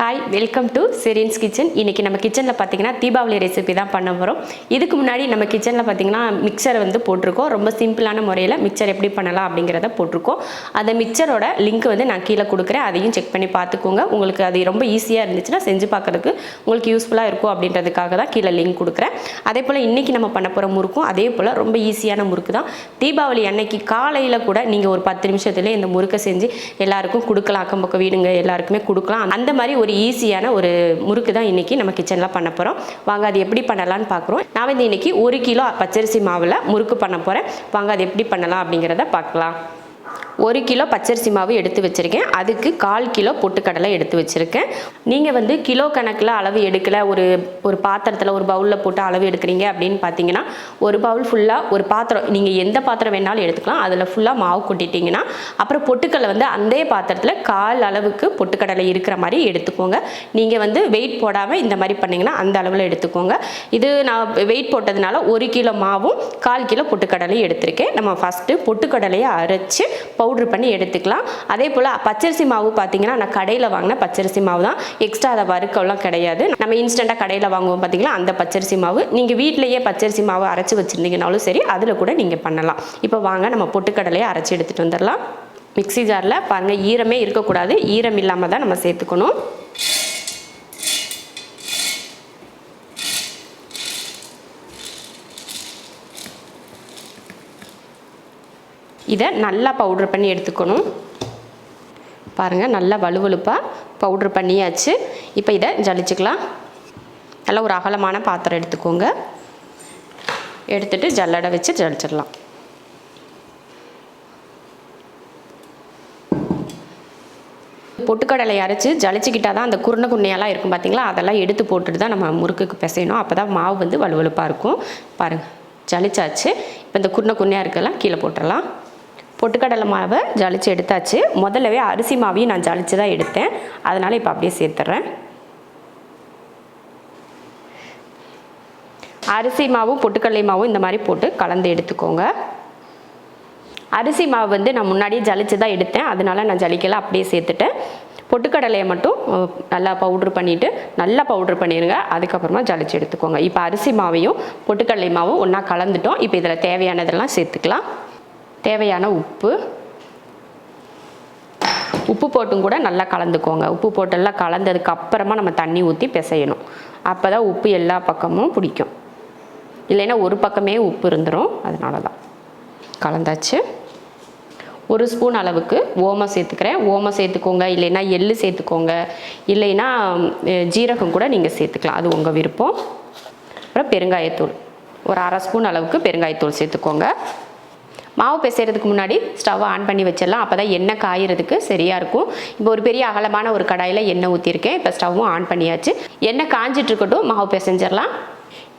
Hi, welcome to Sherin's kitchen. இன்றைக்கி நம்ம கிச்சனில் பார்த்தீங்கன்னா தீபாவளி ரெசிபி தான் பண்ண போகிறோம். இதுக்கு முன்னாடி நம்ம கிச்சனில் பார்த்தீங்கன்னா மிக்சரை வந்து போட்டிருக்கோம். ரொம்ப சிம்பிளான முறையில் மிக்சர் எப்படி பண்ணலாம் அப்படிங்கிறத போட்டிருக்கோம். அந்த மிக்சரோட லிங்க் வந்து நான் கீழே கொடுக்குறேன், அதையும் செக் பண்ணி பார்த்துக்கோங்க. உங்களுக்கு அது ரொம்ப ஈஸியாக இருந்துச்சுன்னா செஞ்சு பார்க்குறதுக்கு உங்களுக்கு யூஸ்ஃபுல்லாக இருக்கும் அப்படின்றதுக்காக தான் கீழே லிங்க் கொடுக்குறேன். அதே போல் இன்றைக்கி நம்ம பண்ண போகிற முறுக்கும் அதே போல் ரொம்ப ஈஸியான முறுக்கு தான். தீபாவளி அன்னைக்கு காலையில் கூட நீங்கள் ஒரு 10 நிமிஷத்துலேயே இந்த முறுக்கை செஞ்சு எல்லாருக்கும் கொடுக்கலாம். அக்கம் பக்கம் வீடுங்க எல்லாருக்குமே கொடுக்கலாம். அந்த மாதிரி ஒரு ஈஸியான ஒரு முறுக்கு தான் இன்றைக்கி நம்ம கிச்சனில் பண்ண போகிறோம். வாங்க அது எப்படி பண்ணலான்னு பார்க்குறோம். நான் வந்து இன்றைக்கி 1 கிலோ பச்சரிசி மாவில் முறுக்கு பண்ண போகிறேன். வாங்க அது எப்படி பண்ணலாம் அப்படிங்கிறத பார்க்கலாம். 1 கிலோ பச்சரிசி மாவு எடுத்து வச்சுருக்கேன். அதுக்கு 1/4 கிலோ பொட்டுக்கடலை எடுத்து வச்சுருக்கேன். நீங்கள் வந்து கிலோ கணக்கில் அளவு எடுக்கலை, ஒரு பாத்திரத்தில் ஒரு பவுலில் போட்டு அளவு எடுக்கிறீங்க அப்படின்னு பார்த்தீங்கன்னா ஒரு பவுல் ஃபுல்லாக ஒரு பாத்திரம், நீங்கள் எந்த பாத்திரம் வேணாலும் எடுத்துக்கலாம், அதில் ஃபுல்லாக மாவு கொட்டிட்டிங்கன்னா அப்புறம் பொட்டுக்கடலை வந்து அந்த பாத்திரத்தில் 1/4 அளவுக்கு பொட்டுக்கடலை இருக்கிற மாதிரி எடுத்துக்கோங்க. நீங்கள் வந்து வெயிட் போடாமல் இந்த மாதிரி பண்ணிங்கன்னா அந்த அளவில் எடுத்துக்கோங்க. இது நான் வெயிட் போட்டதுனால 1 கிலோ மாவும் 1/4 கிலோ பொட்டுக்கடலையும் எடுத்திருக்கேன். நம்ம ஃபஸ்ட்டு பொட்டுக்கடலையை அரைச்சி பவுட்ரு பண்ணி எடுத்துக்கலாம். அதே போல் பச்சரிசி மாவு பார்த்தீங்கன்னா நான் கடையில் வாங்கின பச்சரிசி மாவு தான், எக்ஸ்ட்ரா அதை வறுக்கலாம் கிடையாது. நம்ம இன்ஸ்டண்ட்டாக கடையில் வாங்குவோம் பார்த்தீங்களா, அந்த பச்சரிசி மாவு. நீங்கள் வீட்டிலேயே பச்சரிசி மாவு அரைச்சி வச்சுருந்தீங்கனாலும் சரி, அதில் கூட நீங்கள் பண்ணலாம். இப்போ வாங்க நம்ம பொட்டுக்கடலையை அரைச்சி எடுத்துகிட்டு வந்துடலாம். மிக்ஸி ஜாரில் பாருங்கள், ஈரமே இருக்கக்கூடாது, ஈரம் இல்லாமல் தான் நம்ம சேர்த்துக்கணும். இதை நல்லா பவுட்ரு பண்ணி எடுத்துக்கணும். பாருங்கள், நல்லா வலுவலுப்பாக பவுட்ரு பண்ணியாச்சு. இப்போ இதை ஜலிச்சுக்கலாம். நல்லா ஒரு அகலமான பாத்திரம் எடுத்துக்கோங்க. எடுத்துகிட்டு ஜல்லடை வச்சு ஜலிச்சிடலாம். பொட்டுக்கடலை அரைச்சி ஜலிச்சிக்கிட்டால் தான் அந்த குருணையெல்லாம் இருக்கும் பார்த்தீங்களா, அதெல்லாம் எடுத்து போட்டுட்டு தான் நம்ம முறுக்குக்கு பிசையணும். அப்போ தான் மாவு வந்து வலுவலுப்பாக இருக்கும். பாருங்கள், ஜலிச்சாச்சு. இப்போ இந்த குருணையாக இருக்கலாம் கீழே போட்டுடலாம். பொட்டுக்கடலை மாவை ஜலிச்சு எடுத்தாச்சு. முதல்லவே அரிசி மாவையும் நான் ஜலிச்சு தான் எடுத்தேன், அதனால் இப்போ அப்படியே சேர்த்துட்றேன். அரிசி மாவும் பொட்டுக்கடலை மாவும் இந்த மாதிரி போட்டு கலந்து எடுத்துக்கோங்க. அரிசி மாவு வந்து நான் முன்னாடியே ஜலிச்சு தான் எடுத்தேன், அதனால நான் ஜலிக்கலை, அப்படியே சேர்த்துட்டேன். பொட்டுக்கடலையை மட்டும் நல்லா பவுட்ரு பண்ணிவிட்டு நல்லா பவுட்ரு பண்ணிடுங்க. அதுக்கப்புறமா ஜலிச்சு எடுத்துக்கோங்க. இப்போ அரிசி மாவையும் பொட்டுக்கடலை மாவும் ஒன்றா கலந்துட்டோம். இப்போ இதில் தேவையானதெல்லாம் சேர்த்துக்கலாம். தேவையான உப்பு போட்டும் கூட நல்லா கலந்துக்கோங்க. உப்பு போட்டெல்லாம் கலந்ததுக்கு அப்புறமா நம்ம தண்ணி ஊற்றி பிசையணும். அப்போ தான் உப்பு எல்லா பக்கமும் பிடிக்கும், இல்லைன்னா ஒரு பக்கமே உப்பு இருந்துடும். அதனால தான் கலந்தாச்சு. 1 ஸ்பூன் அளவுக்கு ஓமம் சேர்த்துக்கிறேன். ஓமம் சேர்த்துக்கோங்க, இல்லைன்னா எள்ளு சேர்த்துக்கோங்க, இல்லைன்னா ஜீரகம் கூட நீங்கள் சேர்த்துக்கலாம், அது உங்கள் விருப்பம். அப்புறம் பெருங்காயத்தூள், ஒரு 1/2 ஸ்பூன் அளவுக்கு பெருங்காயத்தூள் சேர்த்துக்கோங்க. மாவு பிசைறதுக்கு முன்னாடி ஸ்டவ்வை ஆன் பண்ணி வச்சிடலாம், அப்போ தான் எண்ணெய் காயறதுக்கு சரியாக இருக்கும். இப்போ ஒரு பெரிய அகலமான ஒரு கடாயில் எண்ணெய் ஊற்றிருக்கேன். இப்போ ஸ்டவ்வும் ஆன் பண்ணியாச்சு. எண்ணெய் காஞ்சிட்டு இருக்கட்டும், மாவு பிசைஞ்சிடலாம்.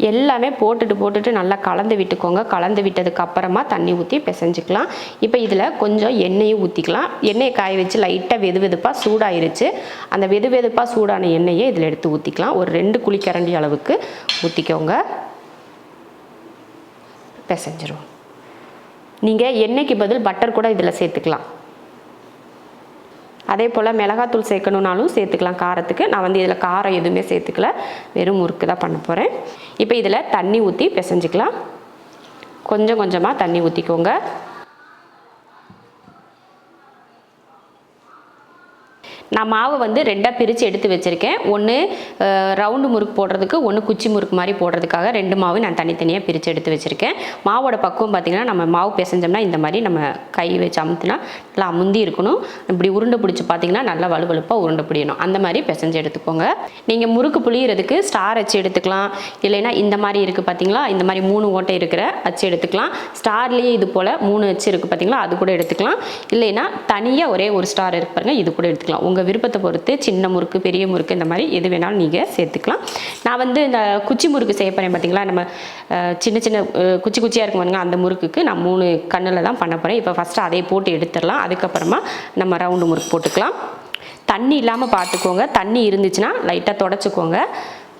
எல்லாமே போட்டுட்டு நல்லா கலந்து விட்டுக்கோங்க. கலந்து விட்டதுக்கு அப்புறமா தண்ணி ஊற்றி பிசைஞ்சிக்கலாம். இப்போ இதில் கொஞ்சம் எண்ணெயும் ஊற்றிக்கலாம். எண்ணெயை காய வச்சு லைட்டாக வெதுவெதுப்பாக சூடாயிருச்சு. அந்த வெதுவெதுப்பாக சூடான எண்ணெயை இதில் எடுத்து ஊற்றிக்கலாம். ஒரு 2 குழிக்கரண்டி அளவுக்கு ஊற்றிக்கோங்க. பிசைஞ்சிரும். நீங்கள் எண்ணெய்க்கு பதில் பட்டர் கூட இதில் சேர்த்துக்கலாம். அதே போல் மிளகாத்தூள் சேர்க்கணுன்னாலும் சேர்த்துக்கலாம் காரத்துக்கு. நான் வந்து இதில் காரம் எதுவுமே சேர்த்துக்கல, வெறும் முறுக்கு தான் பண்ண போகிறேன். இப்போ இதில் தண்ணி ஊற்றி பிசைஞ்சிக்கலாம். கொஞ்சம் கொஞ்சமாக தண்ணி ஊற்றிக்கோங்க. நான் மாவை வந்து 2ஆக பிரித்து எடுத்து வச்சுருக்கேன். ஒன்று ரவுண்டு முறுக்கு போடுறதுக்கு, ஒன்று குச்சி முறுக்கு மாதிரி போடுறதுக்காக 2 மாவு நான் தனித்தனியாக பிரித்து எடுத்து வச்சுருக்கேன். மாவோட பக்குவம் பார்த்திங்கன்னா, நம்ம மாவு பிசைஞ்சோம்னா இந்த மாதிரி நம்ம கை வச்சு அமுத்துனா நல்லா அமுந்தி இருக்கணும். இப்படி உருண்டை பிடிச்சி பார்த்திங்கன்னா நல்லா வலுவலுப்பாக உருண்டை பிடிக்கணும். அந்த மாதிரி பிசைஞ்சு எடுத்துக்கோங்க. நீங்கள் முறுக்கு புளியறதுக்கு ஸ்டார் அச்சு எடுத்துக்கலாம், இல்லைன்னா இந்த மாதிரி இருக்குது பார்த்திங்களா, இந்த மாதிரி 3 ஓட்டை இருக்கிற அச்சு எடுத்துக்கலாம். ஸ்டார்லேயே இது போல் 3 அச்சு இருக்குது பார்த்திங்களா, அது கூட எடுத்துக்கலாம். இல்லைன்னா தனியாக ஒரே ஒரு ஸ்டார் இருக்கு பாருங்கள், இது கூட எடுத்துக்கலாம். உங்கள் விருப்பத்தை பொறுத்து சின்ன முறுக்கு பெரிய முறுக்கு இந்த மாதிரி எது வேணாலும் நீங்கள் சேர்த்துக்கலாம். நான் வந்து இந்த குச்சி முறுக்கு செய்ய போகிறேன் பார்த்திங்களா, நம்ம சின்ன சின்ன குச்சியாக இருக்கும் பாருங்க, அந்த முறுக்குக்கு நான் 3 கண்ணில் தான் பண்ண போகிறேன். இப்போ ஃபஸ்ட்டு அதை போட்டு எடுத்துடலாம். அதுக்கப்புறமா நம்ம ரவுண்டு முறுக்கு போட்டுக்கலாம். தண்ணி இல்லாமல் பார்த்துக்கோங்க. தண்ணி இருந்துச்சுன்னா லைட்டாக தொடச்சிக்கோங்க.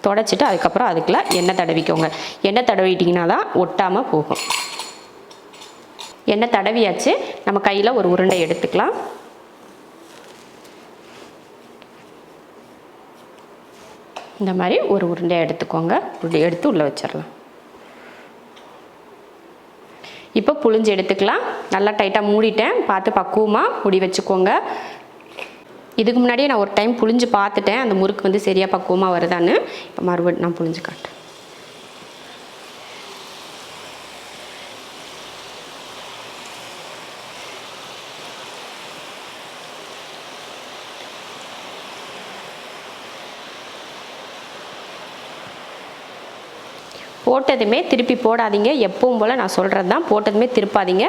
தொடச்சிட்டு அதுக்கப்புறம் அதுக்குள்ளே எண்ணெய் தடவிக்கோங்க. எண்ணெய் தடவிட்டிங்கன்னா தான் ஒட்டாமல் போகும். எண்ணெய் தடவியாச்சு. நம்ம கையில் ஒரு உருண்டை எடுத்துக்கலாம். இந்த மாதிரி ஒரு உருண்டையாக எடுத்துக்கோங்க. உருண்டை எடுத்து உள்ளே வச்சிடலாம். இப்போ புழிஞ்சு எடுத்துக்கலாம். நல்லா டைட்டாக மூடிட்டேன். பார்த்து பக்குவமாக மூடி வச்சுக்கோங்க. இதுக்கு முன்னாடியே நான் ஒரு டைம் புழிஞ்சு பார்த்துட்டேன், அந்த முறுக்கு வந்து சரியாக பக்குவமாக வருதான்னு. இப்போ மறுபடியும் நான் புழிஞ்சு காட்டேன். போட்டதுமே திருப்பி போடாதீங்க. எப்பவும் போல் நான் சொல்கிறது தான், போட்டதுமே திருப்பாதீங்க.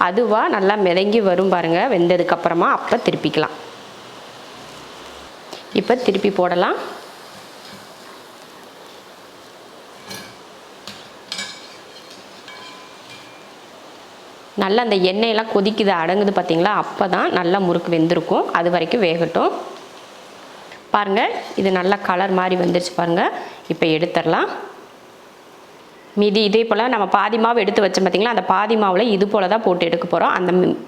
அதுவாக நல்லா மிதங்கி வரும் பாருங்கள் வெந்ததுக்கப்புறமா, அப்போ திருப்பிக்கலாம். இப்போ திருப்பி போடலாம். நல்லா அந்த எண்ணெயெல்லாம் கொதிக்குது, அடங்குது பார்த்தீங்களா? அப்போ தான் நல்லா முறுக்கு வெந்திருக்கும். அது வரைக்கும் வேகட்டும். பாருங்கள், இது நல்லா கலர் மாதிரி வந்துருச்சு பாருங்கள். இப்போ எடுத்துடலாம். மீதி இதே போல் நம்ம பாதி மாவு எடுத்து வச்சோம் பார்த்திங்களா, அந்த பாதி மாவில் இது போல் தான் போட்டு எடுக்க போகிறோம்.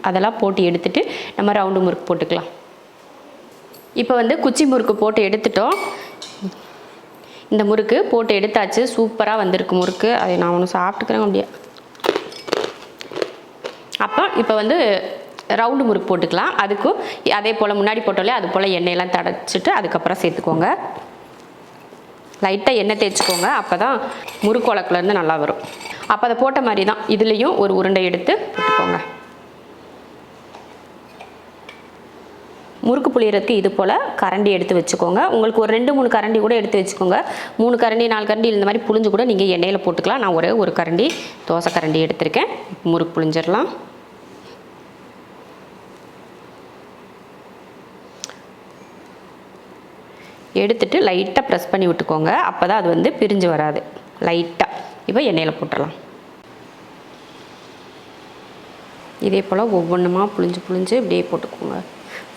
அதெல்லாம் போட்டு எடுத்துட்டு நம்ம ரவுண்டு முறுக்கு போட்டுக்கலாம். இப்போ வந்து குச்சி முறுக்கு போட்டு எடுத்துட்டோம். இந்த முறுக்கு போட்டு எடுத்தாச்சு. சூப்பராக வந்திருக்கு முறுக்கு. அதை நான் ஒன்று சாப்பிட்டுக்கிறேன் அப்படியே. இப்போ வந்து ரவுண்டு முறுக்கு போட்டுக்கலாம். அதுக்கும் அதே போல் முன்னாடி போட்டோலே அது போல் எண்ணெயெல்லாம் தடச்சிட்டு அதுக்கப்புறம் சேர்த்துக்கோங்க. லைட்டாக எண்ணெய் தேய்ச்சிக்கோங்க. அப்போ தான் முறுக்கு உலக்குலேருந்து நல்லா வரும். அப்போ அதை போட்ட மாதிரி தான் இதுலேயும் ஒரு உருண்டை எடுத்து போட்டுக்கோங்க. முறுக்கு புளியறதுக்கு இது போல் கரண்டி எடுத்து வச்சுக்கோங்க. உங்களுக்கு ஒரு 2-3 கரண்டி கூட எடுத்து வச்சுக்கோங்க. 3 கரண்டி 4 கரண்டி இந்த மாதிரி புளிஞ்சு கூட நீங்கள் எண்ணெயில் போட்டுக்கலாம். நான் ஒரே ஒரு கரண்டி தோசை கரண்டி எடுத்திருக்கேன். முறுக்கு புளிஞ்சிடலாம். எடுத்துட்டு லைட்டாக ப்ரெஸ் பண்ணி விட்டுக்கோங்க. அப்போ தான் அது வந்து பிரிஞ்சு வராது. லைட்டாக இப்போ எண்ணெயில் போட்டுடலாம். இதே போல் ஒவ்வொன்றுமா புளிஞ்சு இப்படியே போட்டுக்கோங்க.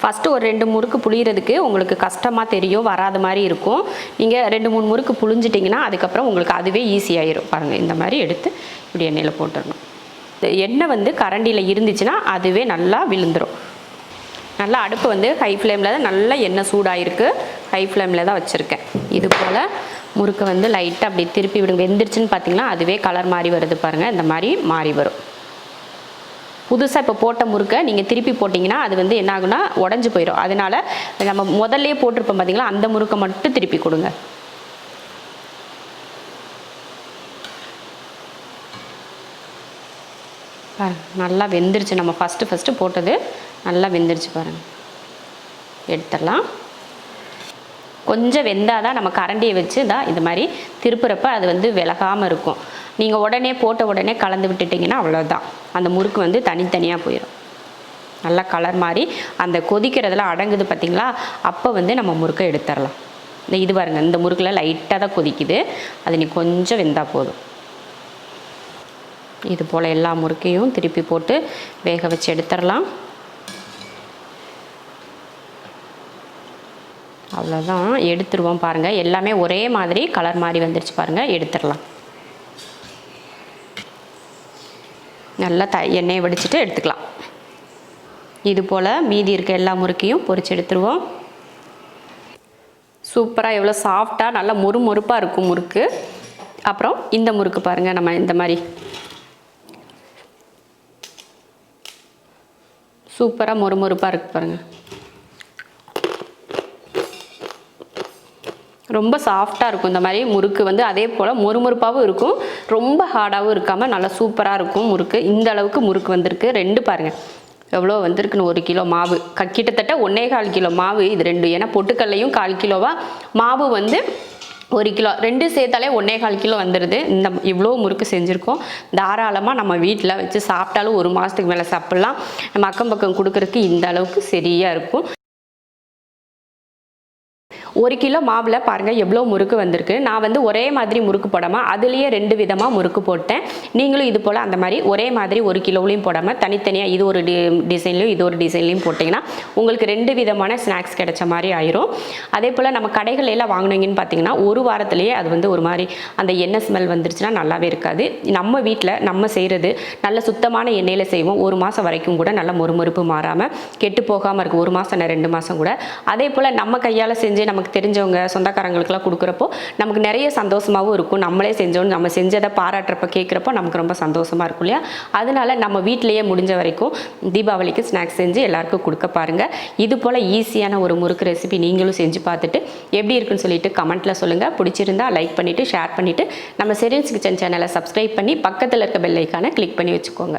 ஃபஸ்ட்டு ஒரு 2 முறுக்கு புளியறதுக்கு உங்களுக்கு கஷ்டமாக தெரியும், வராத மாதிரி இருக்கும். நீங்கள் 2-3 முறுக்கு புளிஞ்சிட்டிங்கன்னா அதுக்கப்புறம் உங்களுக்கு அதுவே ஈஸியாகிடும். பாருங்கள், இந்த மாதிரி எடுத்து இப்படி எண்ணெயில் போட்டுடணும். எண்ணெய் வந்து கரண்டியில் இருந்துச்சுன்னா அதுவே நல்லா விழுந்துடும். நல்லா அடுப்பு வந்து ஹை ஃப்ளேமில் தான், நல்லா எண்ணெய் சூடாகிருக்கு. ஹை ஃப்ளேமில் தான் வச்சுருக்கேன். இது போல் முறுக்கை வந்து லைட்டாக அப்படி திருப்பி விடுங்க. வெந்துருச்சுன்னு பார்த்தீங்கன்னா அதுவே கலர் மாறி வருது பாருங்கள். இந்த மாதிரி மாறி வரும். புதுசாக இப்போ போட்ட முறுக்கை நீங்கள் திருப்பி போட்டிங்கன்னா அது வந்து என்ன ஆகுனா உடஞ்சி போயிடும். அதனால் நம்ம முதல்லே போட்டிருப்போம் பார்த்தீங்களா, அந்த முறுக்கை மட்டும் திருப்பி கொடுங்க. நல்லா வெந்துருச்சு. நம்ம ஃபஸ்ட்டு போட்டது நல்லா வெந்துருச்சு பாருங்கள். எடுத்துடலாம். கொஞ்சம் வெந்தால் தான் நம்ம கரண்டியை வச்சு தான் இது மாதிரி திருப்புறப்ப அது வந்து விலகாமல் இருக்கும். நீங்கள் உடனே போட்ட உடனே கலந்து விட்டுட்டிங்கன்னா அவ்வளோதான், அந்த முறுக்கு வந்து தனித்தனியாக போயிடும். நல்லா கலர் மாதிரி அந்த கொதிக்கிறதுல அடங்குது பார்த்திங்களா, அப்போ வந்து நம்ம முறுக்கை எடுத்துடலாம். இது பாருங்கள், இந்த முறுக்கில் லைட்டாக தான் கொதிக்குது. அது நீ கொஞ்சம் வெந்தால் போதும். இது போல் எல்லா முறுக்கையும் திருப்பி போட்டு வேக வச்சு எடுத்துடலாம். அவ்வளோதான், எடுத்துருவோம். பாருங்கள், எல்லாமே ஒரே மாதிரி கலர் மாதிரி வந்துருச்சு பாருங்கள். எடுத்துடலாம். நல்லா எண்ணெயை வடிச்சிட்டு எடுத்துக்கலாம். இது போல் மீதி இருக்க எல்லா முறுக்கையும் பொரிச்சு எடுத்துருவோம். சூப்பராக எவ்வளோ சாஃப்டாக நல்லா மொறுமொறுப்பாக இருக்கும் முறுக்கு. அப்புறம் இந்த முறுக்கு பாருங்கள், நம்ம இந்த மாதிரி சூப்பராக மொறுமொறுப்பாக இருக்குது பாருங்கள். ரொம்ப சாஃப்டாக இருக்கும் இந்த மாதிரி முறுக்கு வந்து. அதே போல் மொறுமொறுப்பாகவும் இருக்கும், ரொம்ப ஹார்டாகவும் இருக்காமல் நல்லா சூப்பராக இருக்கும் முறுக்கு. இந்த அளவுக்கு முறுக்கு வந்திருக்கு. 2 பாருங்கள் எவ்வளோ வந்திருக்குன்னு. 1 கிலோ மாவு, கிட்டத்தட்ட 1.25 கிலோ மாவு இது 2. ஏன்னா பொட்டுக்கல்லையும் 1/4 கிலோவா, மாவு வந்து 1 கிலோ, 2 சேர்த்தாலே 1.25 கிலோ வந்துடுது. இந்த இவ்வளோ முறுக்கு செஞ்சுருக்கோம். தாராளமாக நம்ம வீட்டில் வச்சு சாப்பிட்டாலும் 1 மாதத்துக்கு மேலே சாப்பிட்லாம். நம்ம அக்கம் பக்கம் கொடுக்குறதுக்கு இந்த அளவுக்கு சரியாக இருக்கும். 1 கிலோ மாவில் பாருங்கள் எவ்வளோ முறுக்கு வந்திருக்கு. நான் வந்து ஒரே மாதிரி முறுக்கு போடாமல் அதுலேயே 2 விதமாக முறுக்கு போட்டேன். நீங்களும் இது போல் அந்த மாதிரி ஒரே மாதிரி 1 கிலோவிலையும் போடாமல் தனித்தனியாக இது ஒரு டிசைன்லையும் இது ஒரு டிசைன்லையும் போட்டிங்கன்னா உங்களுக்கு 2 விதமான ஸ்நாக்ஸ் கிடைச்ச மாதிரி ஆயிரும். அதே போல் நம்ம கடைகள் எல்லாம் வாங்கினீங்கன்னு பார்த்தீங்கன்னா 1 வாரத்திலேயே அது வந்து ஒரு மாதிரி அந்த எண்ணெய் ஸ்மெல் வந்துருச்சுன்னா நல்லாவே இருக்காது. நம்ம வீட்டில் நம்ம செய்கிறது நல்ல சுத்தமான எண்ணெயில் செய்வோம். 1 மாதம் வரைக்கும் கூட நல்ல மொறுமொறுப்பு மாறாமல் கெட்டு போகாமல் இருக்குது. 1 மாதம் 2 மாதம் கூட. அதே போல் நம்ம கையால் செஞ்சு நமக்கு நமக்கு தெரிஞ்சவங்க சொந்தக்காரங்களுக்குலாம் கொடுக்குறப்போ நமக்கு நிறைய சந்தோஷமாகவும் இருக்கும். நம்மளே செஞ்சோன்னு நம்ம செஞ்சதை பாராட்டுறப்ப கேட்குறப்போ நமக்கு ரொம்ப சந்தோஷமாக இருக்கும் இல்லையா? அதனால நம்ம வீட்டிலேயே முடிஞ்ச வரைக்கும் தீபாவளிக்கு ஸ்நாக்ஸ் செஞ்சு எல்லாருக்கும் கொடுக்க பாருங்கள். இது போல் ஈஸியான ஒரு முறுக்கு ரெசிபி நீங்களும் செஞ்சு பார்த்துட்டு எப்படி இருக்குன்னு சொல்லிட்டு கமெண்ட்டில் சொல்லுங்கள். பிடிச்சிருந்தா லைக் பண்ணிவிட்டு ஷேர் பண்ணிவிட்டு நம்ம ஷெரின்ஸ் கிச்சன் சேனலை சப்ஸ்கிரைப் பண்ணி பக்கத்தில் இருக்க பெல் ஐக்கானை கிளிக் பண்ணி வச்சுக்கோங்க.